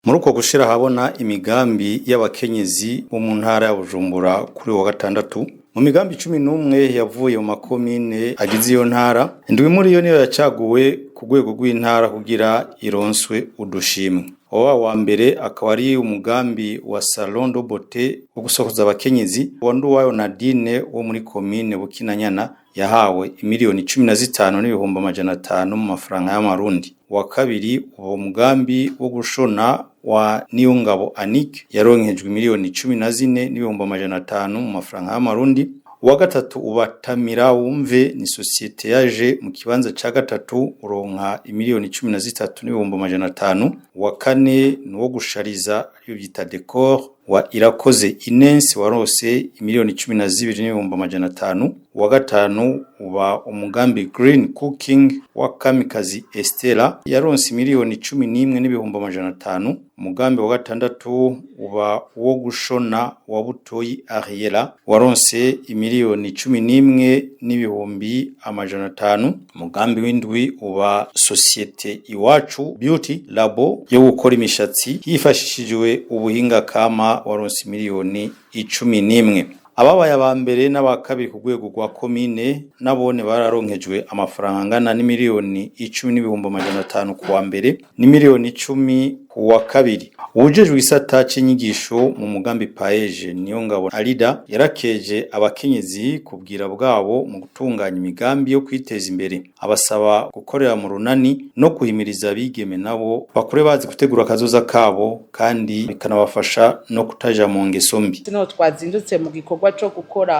muri uko gushira habona imigambi y'abakenyezi bo mu ntara ya Bujumbura kuri wa gatandatu mu migambi 11 yavuye mu makomine agize iyo ntara indwi muri yo niyo yacaguwe ku rwego rw'intara kugira ironswe udushimwe. Wa mbere akaba ari umugambi wa Salon de Beauté wo gusohoza abakenyezi wa Nduwayo Nadine wo muri komine Bukinanyana yahawe miliyoni 15 n'ibihumbi 500 mu mafaranga y'amarundi. Wa kabiri uwo mugambi wo gushona wa Niyongabo Anik yaronkejwe miliyoni 14 n'ibihumbi 500 mu mafaranga y'amarundi. Wa gatatu ubatamira wumve ni societe yaje mu kibanza ca gatatu uronka miliyoni 13 n'ibihumbi 500. Wa kane nuwo gushariza iyo bita decor wa Irakoze Ines warose miliyoni 12 n'ibihumbi 500. Wa gatanu uba umugambi Green Cooking wa Kamikazi Estela yaronse miliyoni 11 n'ibihumbi 500. Umugambi wa gatandatu uba uwo gushona wa Butoyi Ariela waronse miliyoni 11 n'ibihumbi 500. Umugambi w'indwi uba Societe Iwacu Beauty Labo yo gukora imishatsi hifashishijwe ubuhinga kama waronse miliyoni 11. Ababaye abambere n'abakabiri ku rwego rwa komine nabone bararonkejwe amafaranga angana ni miliyoni 10 n'ibihumbi 500 ku wa mbere ni miliyoni 10 ku wa kabiri. Ujejwe isata c'inyigisho mu mugambi Paeje Niyongabo Alida yarakeje abakenyezi kubwira bwabo mu gutunganya imigambi yo kwiteza imbere, abasaba gukorera mu runani no kuhimiriza abigeme nabo bakure bazi gutegura akazoza kabo kandi bikanabafasha no kutaja mu ngeso mbi. Tino twazindutse mu gikorwa cyo gukora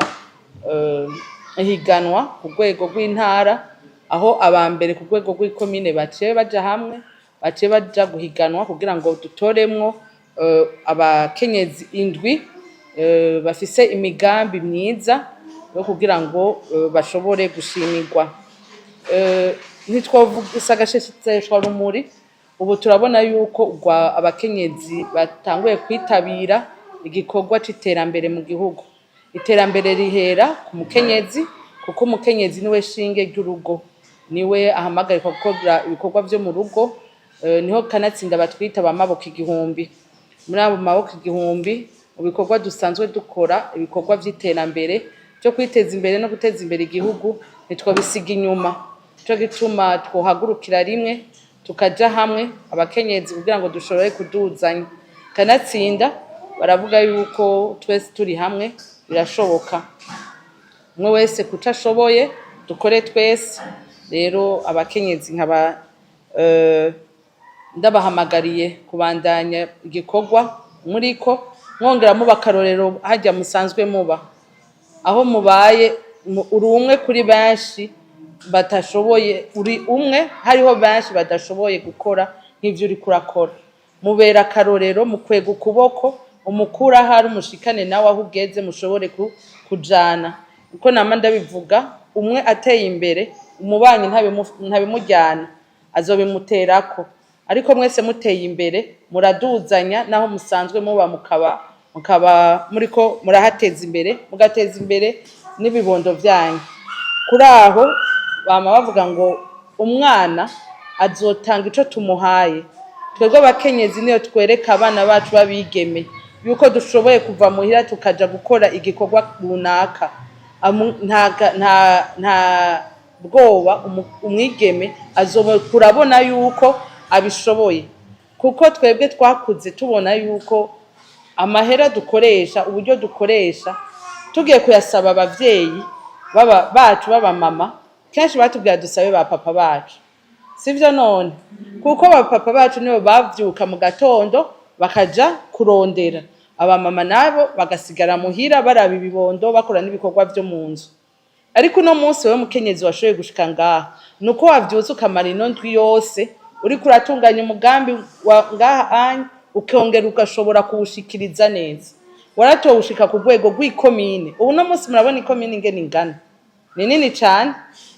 higanwa ku rwego rw'intara aho abambere ku rwego rw'ikomine baciye baja hamwe baciye baja guhiganwa kugira ngo dutoremwo abakenyezi indwi bafise imigambi myiza yo kugira ngo bashobore gushimirwa. Ntitwovuga agashishiteshwa rumuri ubu turabona yuko abakenyezi batanguye kwitabira igikorwa c'iterambere mu gihugu. Iterambere rihera ku mukenyezi kuko umukenyezi niwe shinge ry'urugo, niwe ahamagarirwa gukora ibikorwa byo mu rugo. Niho kanatsinda batwita bamaboko igihumbi. Muri abo maboko igihumbi mu bikorwa dusanzwe dukora ibikorwa by'iterambere cyo kwiteza imbere no guteza imbere igihugu nitwo bisiga inyuma. Cyo gituma twohagurukira rimwe tukaja hamwe abakenyezi kugira ngo dushobore kuduzanya. Kanatsinda baravuga yuko twese turi hamwe birashoboka. Umwe wese kutashoboye dukore twese. Rero abakenyezi nkaba ndabahamagariye kubandanya igikorwa muriko mwongera mu bakarorero hajya musanzwe muba aho mubaye uri umwe kuri benshi batashoboye, uri umwe hariho benshi badashoboye gukora nk'ivyo uri kurakora. Mubera karorero mukwega ukuboko umukura hari umushikane nawe aho ugeze mushobore kujana. Uko nama ndabivuga umwe ateye imbere umubanyi ntabimujyana azobimuterako, ariko mwese muteye imbere muraduzanya naho musanzwe muba mukaba muriko murahateza imbere mugateza imbere n'ibibondo byanyu. Kuri aho bama bavuga ngo umwana azotanga ico tumuhaye. Twebwe abakenyezi niyo twereka abana bacu babigeme yuko dushoboye kuva muhira tukaja gukora igikorwa runaka. Nta bwoba umwigeme kurabona yuko abishoboye, kuko twebwe twakuze tubona yuko amahera dukoresha uburyo dukoresha tugiye kuyasaba abavyeyi bacu baba mama kenshi batubwira dusabe ba papa bacu, sivyo none? Kuko ba papa bacu nibo bavyuka mu gatondo bakaja kurondera, aba mama nabo bagasigara muhira baraba ibibondo bakora n'ibikorwa byo mu nzu. Ariko no munsi we mukenyezi washoye gushika ngaha nuko wavyutse ukamara ino ndwi yose uri kuratunganya umugambi wa ngaha anye ukongera ugashobora kuwushikiriza neza. Waratowushika ku rwego rw'ikomine. Ubu no munsi murabona ikomine ingene ingana ni nini cyane.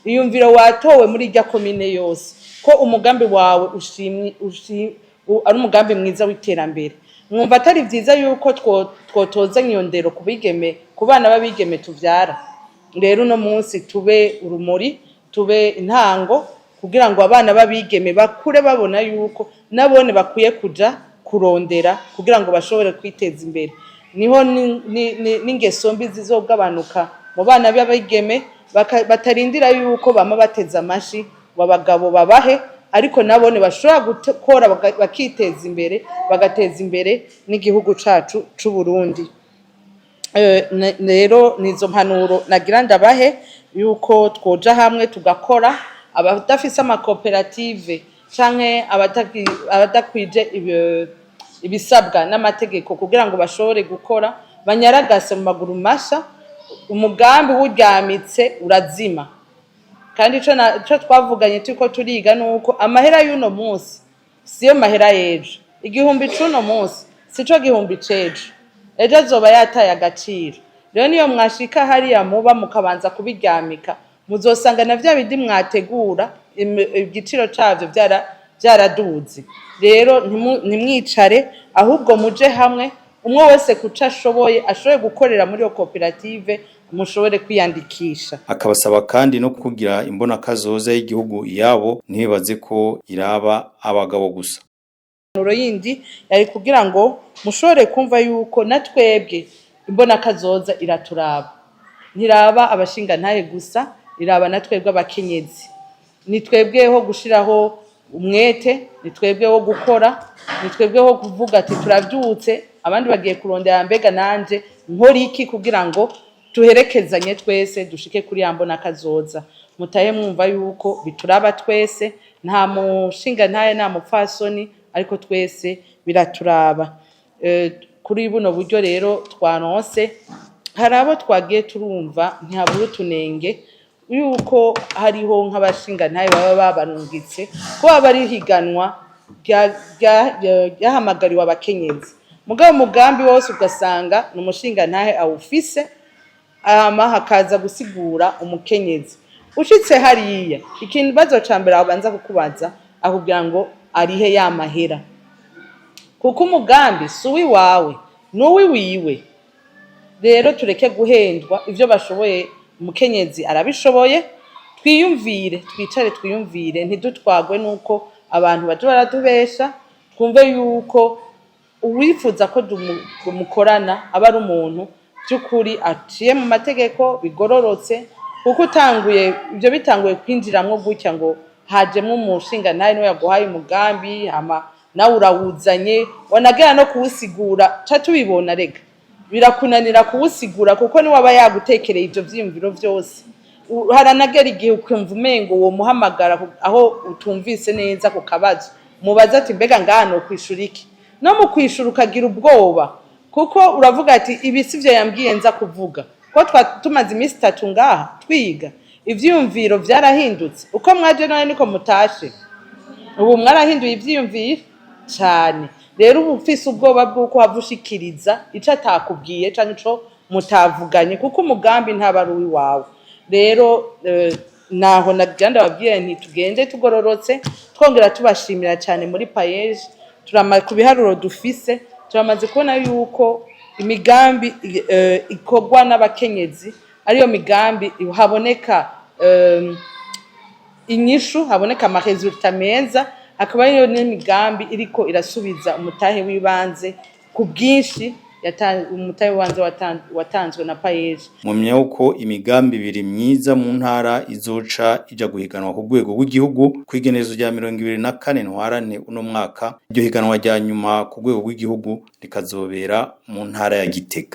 Iyumviro watowe muri irya komine yose ko umugambi wawe ari umugambi mwiza w'iterambere. Mwumva atari vyiza yuko twotoza nyondero kubigeme ku bana babigeme tuvyara. Rero no munsi tube urumuri tube intango kugira ngo abana babigeme bakure babona yuko nabone bakwiye kuja kurondera kugira ngo bashobore kwiteza imbere. Niho n'ingeso mbi zizogabanuka mu bana b'abigeme, batarindira yuko bama bateza amashi abagabo babahe, ariko nabone bashobora gukora bakiteza imbere, bagateza imbere n'igihugu cacu c'u Burundi. Rero nizo mpanuro nagira ndabahe yuko twoja hamwe tugakora, abadafise amakoperative canke abadakwije ibisabwa n'amategeko kugira ngo bashobore gukora, banyaragase mu maguru masha, umugambi w'uryamitse urazima. Kandi ico twavuganye turiko turiga nuko amahera y'uno munsi siyo mahera y'ejo, igihumbi c'uno munsi sico gihumbi c'ejo, ejo azoba yataye agaciro. Rero niyo mwashika hariya muba mukabanza kubiryamika, muzosanga na vya bindi mwategura igiciro cavyo vyaraduze. Rero ntimwicare, ahubwo muje hamwe, umwe wese kuca ashoboye gukorera muri iyo koperative, mushobore kwiyandikisha. Akabasaba kandi no kugira imbonakazoza y'igihugu iyabo, ntibaze ko iraba abagabo gusa. Nuro yindi yari kugira ngo mushobore kumva yuko natwebwe imbonakazoza iraturaba, ntiraba abashinga ntahe gusa, iraba natwebwe abakenyezi. Ni twebweho gushiraho umwete, ni twebweho gukora, ni twebweho kuvuga ati turavyutse, abandi bagiye kurondera mbega nanje nkora iki kugira ngo tuherekezanye twese dushike kuri ya mbonakazoza. Mutahe mwumva yuko bituraba twese, nta mushinga ntahe nta mupfasoni, ariko twese biraturaba. Kuri buno buryo rero twaronse, hari abo twagiye turumva ntihabura utunenge yuko hariho nk'abashinga ntahe baba babarungitse ko baba ari higanwa ryahamagariwe abakenyezi, mugabo umugambi wose ugasanga ni umushinga ntahe awufise, hakaza gusigura umukenyezi. Ushitse hariya, ikintu bazo ca mbere abanza kukubaza akubwira ngo arihe ya mahera, kuko umugambi si uwiwawe, ni uwiwiwe. Rero tureke guhendwa, ivyo bashoboye umukenyezi arabishoboye, twiyumvire, twicare twiyumvire, ntidutwagwe nuko abantu baje baratubesha, twumve yuko uwifuza ko mukorana aba ari umuntu by'ukuri aciye mu mategeko bigororotse, kuko ibyo bitanguye kwinjiramwo gutya ngo hajemwo umushinga ntahe niwe yaguhaye umugambi, nawe urawuzanye, wanagera no kuwusigura, ca tubibona rega birakunanira kuwusigura kuko niwe aba yagutekereye ivyo vyiyumviro vyose. Haranagera igihe ukumva umengo uwo muhamagara aho utumvise neza ku kabazo, mubaza ati mbega ngano kwishura iki, no mu kwishura ukagira ubwoba, kuko uravuga ati ibi sivyo yambwiye nza kuvuga, ko tumaze iminsi 3 ngaha twiga, ivyiyumviro vyarahindutse, uko mwaje none niko mutashe, ubu mwarahinduye ivyiyumviro cyane. Rero ubu ufise ubwoba bw'uko wavushikiriza ico atakubwiye canke ico mutavuganye, kuko umugambi ntaba ari wawe. Rero naho nagenda babwiye nti tugende tugororotse, twongera tubashimira cyane muri payeje, ku biharuro dufise turamaze kubona yuko imigambi ikogwa n'abakenyezi ariyo migambi haboneka inyishu, haboneka amaresultat meza, akaba ariyo n'imigambi iriko irasubiza umutahe w'ibanze ku bwinshi, umutahe w'ibanze watanzwe na payeje. Mumenya uko imigambi ibiri myiza mu ntara izoca ija guhiganwa ku rwego rw'igihugu kwigenezo rya 2024 ntwarane uno mwaka. Iryo higanwa rya nyuma ku rwego rw'igihugu rikazobera mu ntara ya Gitega.